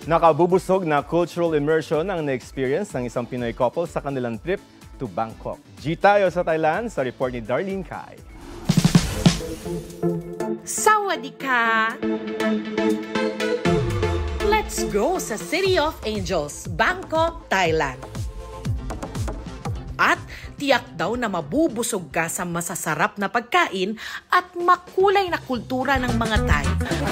Nakabubusog na cultural immersion ang na-experience ng isang Pinoy couple sa kanilang trip to Bangkok. G tayo sa Thailand sa report ni Darlene Kai. Sawadika! Let's go sa City of Angels, Bangkok, Thailand. At tiyak daw na mabubusog ka sa masasarap na pagkain at makulay na kultura ng mga Thai.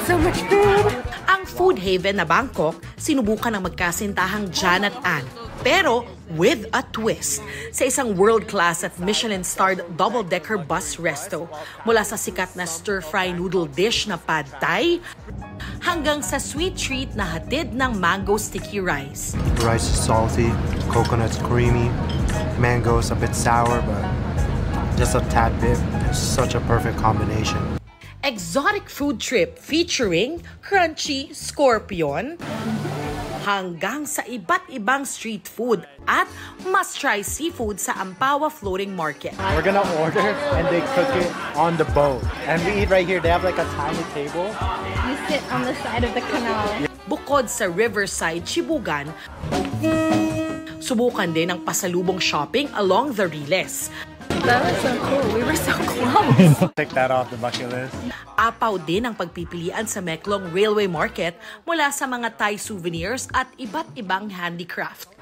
So much food! Ang food haven na Bangkok, sinubukan ng magkasintahang Jan at Ann. Pero with a twist, sa isang world-class at Michelin-starred double-decker bus resto. Mula sa sikat na stir-fry noodle dish na pad thai, hanggang sa sweet treat na hatid ng mango sticky rice. The rice is salty, coconut's creamy, mango's a bit sour, but just a tad bit. It's such a perfect combination. Exotic food trip featuring crunchy scorpion, hanggang sa iba't ibang street food at must-try seafood sa Ampawa Floating Market. We're gonna order and they cook it on the boat. And we eat right here. They have like a tiny table. You sit on the side of the canal. Bukod sa Riverside, Chibugan, subukan din ang pasalubong shopping along the Riles. That was so cool. We were so close. Take that off the bucket list. Apaw din ang pagpipilian sa Meklong Railway Market mula sa mga Thai souvenirs at iba't ibang handicraft.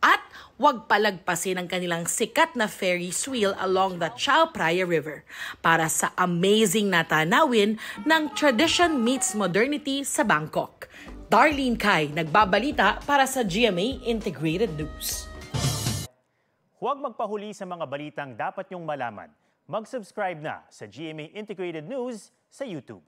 At huwag palagpasin ang kanilang sikat na Ferris wheel along the Chao Phraya River para sa amazing na tanawin ng tradition meets modernity sa Bangkok. Darlene Kai, nagbabalita para sa GMA Integrated News. Huwag magpahuli sa mga balitang dapat niyong malaman. Mag-subscribe na sa GMA Integrated News sa YouTube.